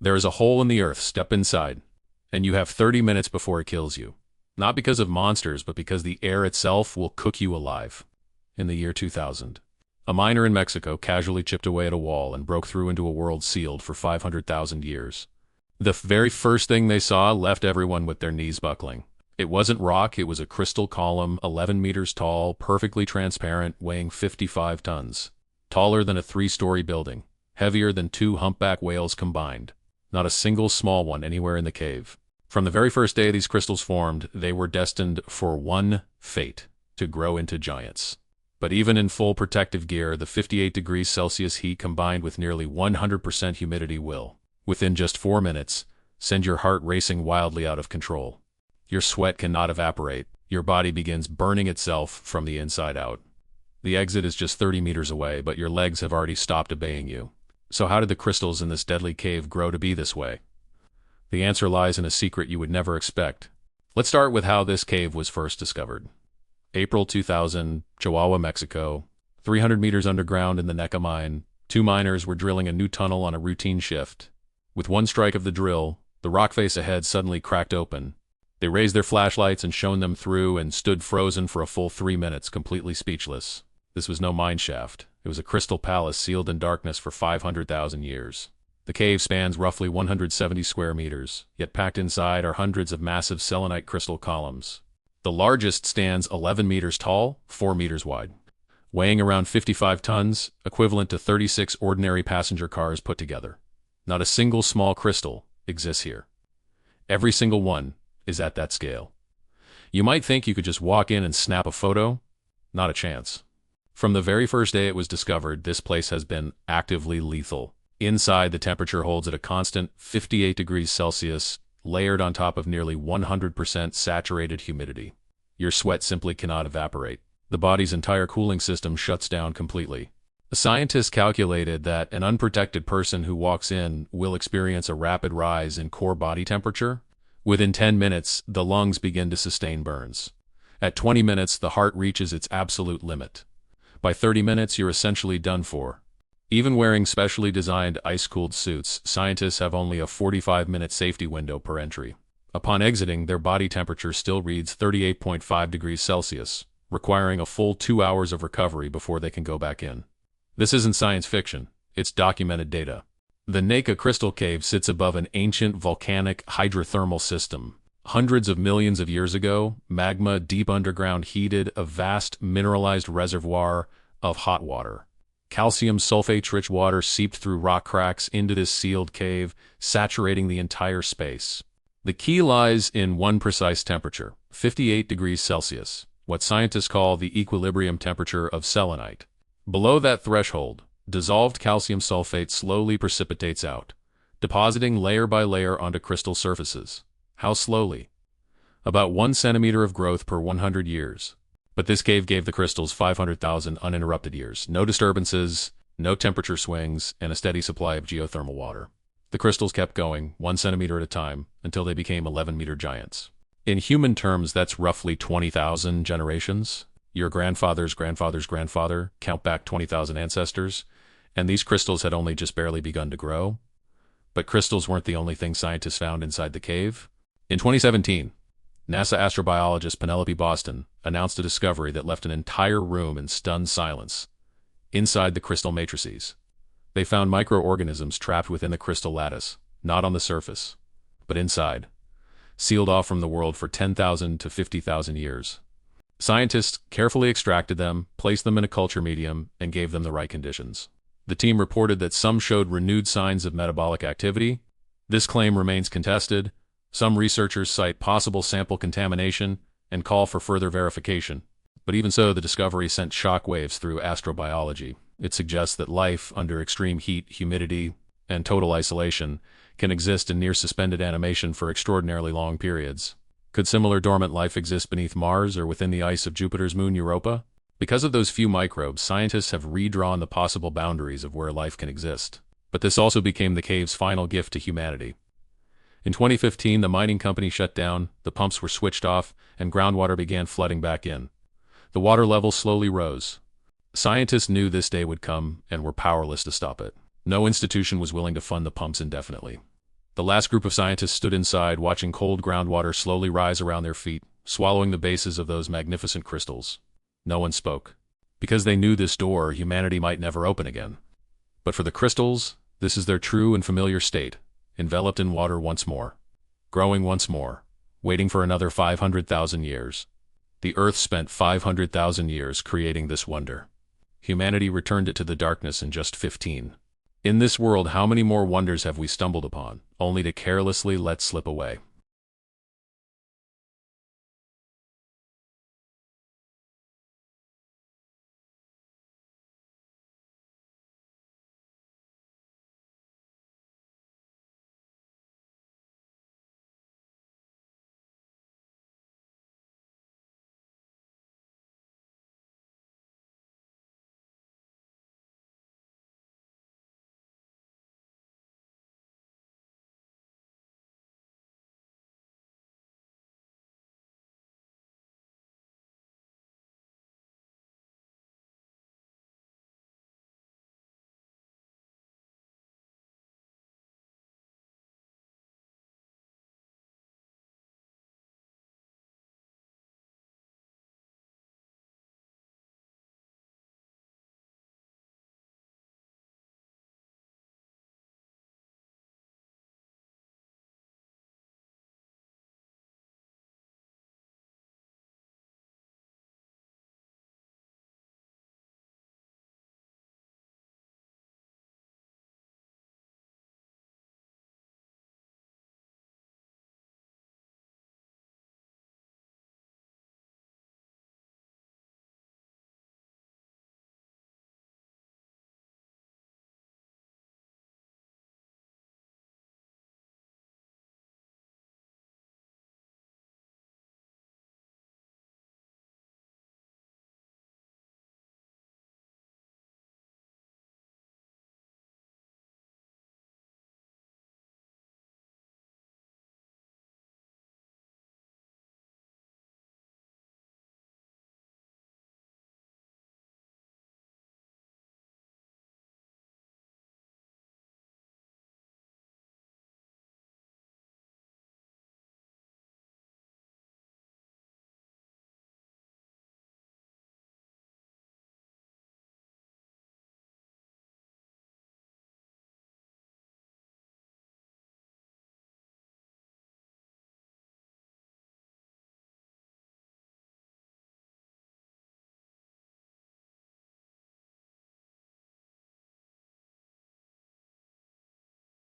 There is a hole in the earth, step inside, and you have 30 minutes before it kills you. Not because of monsters, but because the air itself will cook you alive. In the year 2000, a miner in Mexico casually chipped away at a wall and broke through into a world sealed for 500,000 years. The very first thing they saw left everyone with their knees buckling. It wasn't rock, it was a crystal column, 11 meters tall, perfectly transparent, weighing 55 tons. Taller than a 3-story building, heavier than 2 humpback whales combined. Not a single small one anywhere in the cave. From the very first day these crystals formed, they were destined for one fate: to grow into giants. But even in full protective gear, the 58 degrees Celsius heat combined with nearly 100% humidity will, within just 4 minutes, send your heart racing wildly out of control. Your sweat cannot evaporate. Your body begins burning itself from the inside out. The exit is just 30 meters away, but your legs have already stopped obeying you. So how did the crystals in this deadly cave grow to be this way? The answer lies in a secret you would never expect. Let's start with how this cave was first discovered. April 2000, Chihuahua, Mexico. 300 meters underground in the Neca mine, 2 miners were drilling a new tunnel on a routine shift. With one strike of the drill, the rock face ahead suddenly cracked open. They raised their flashlights and shone them through and stood frozen for a full 3 minutes, completely speechless. This was no mine shaft. It was a crystal palace sealed in darkness for 500,000 years. The cave spans roughly 170 square meters, yet packed inside are hundreds of massive selenite crystal columns. The largest stands 11 meters tall, 4 meters wide, weighing around 55 tons, equivalent to 36 ordinary passenger cars put together. Not a single small crystal exists here. Every single one is at that scale. You might think you could just walk in and snap a photo. Not a chance. From the very first day it was discovered, this place has been actively lethal. Inside, the temperature holds at a constant 58 degrees Celsius, layered on top of nearly 100% saturated humidity. Your sweat simply cannot evaporate. The body's entire cooling system shuts down completely. A scientist calculated that an unprotected person who walks in will experience a rapid rise in core body temperature. Within 10 minutes, the lungs begin to sustain burns. At 20 minutes, the heart reaches its absolute limit. By 30 minutes, you're essentially done for. Even wearing specially designed ice-cooled suits, scientists have only a 45-minute safety window per entry. Upon exiting, their body temperature still reads 38.5 degrees Celsius, requiring a full 2 hours of recovery before they can go back in. This isn't science fiction, it's documented data. The Neca Crystal Cave sits above an ancient volcanic hydrothermal system. Hundreds of millions of years ago, magma deep underground heated a vast mineralized reservoir of hot water. Calcium sulfate-rich water seeped through rock cracks into this sealed cave, saturating the entire space. The key lies in one precise temperature, 58 degrees Celsius, what scientists call the equilibrium temperature of selenite. Below that threshold, dissolved calcium sulfate slowly precipitates out, depositing layer by layer onto crystal surfaces. How slowly? About 1 centimeter of growth per 100 years. But this cave gave the crystals 500,000 uninterrupted years. No disturbances, no temperature swings, and a steady supply of geothermal water. The crystals kept going, 1 centimeter at a time, until they became 11-meter giants. In human terms, that's roughly 20,000 generations. Your grandfather's grandfather's grandfather, count back 20,000 ancestors, and these crystals had only just barely begun to grow. But crystals weren't the only thing scientists found inside the cave. In 2017, NASA astrobiologist Penelope Boston announced a discovery that left an entire room in stunned silence. Inside the crystal matrices, they found microorganisms trapped within the crystal lattice, not on the surface, but inside, sealed off from the world for 10,000 to 50,000 years. Scientists carefully extracted them, placed them in a culture medium, and gave them the right conditions. The team reported that some showed renewed signs of metabolic activity. This claim remains contested. Some researchers cite possible sample contamination and call for further verification. But even so, the discovery sent shockwaves through astrobiology. It suggests that life under extreme heat, humidity, and total isolation can exist in near-suspended animation for extraordinarily long periods. Could similar dormant life exist beneath Mars or within the ice of Jupiter's moon Europa? Because of those few microbes, scientists have redrawn the possible boundaries of where life can exist. But this also became the cave's final gift to humanity. In 2015, the mining company shut down, the pumps were switched off, and groundwater began flooding back in. The water level slowly rose. Scientists knew this day would come and were powerless to stop it. No institution was willing to fund the pumps indefinitely. The last group of scientists stood inside, watching cold groundwater slowly rise around their feet, swallowing the bases of those magnificent crystals. No one spoke, because they knew this door humanity might never open again. But for the crystals, this is their true and familiar state, enveloped in water once more, growing once more, waiting for another 500,000 years. The Earth spent 500,000 years creating this wonder. Humanity returned it to the darkness in just 15. In this world, how many more wonders have we stumbled upon, only to carelessly let slip away?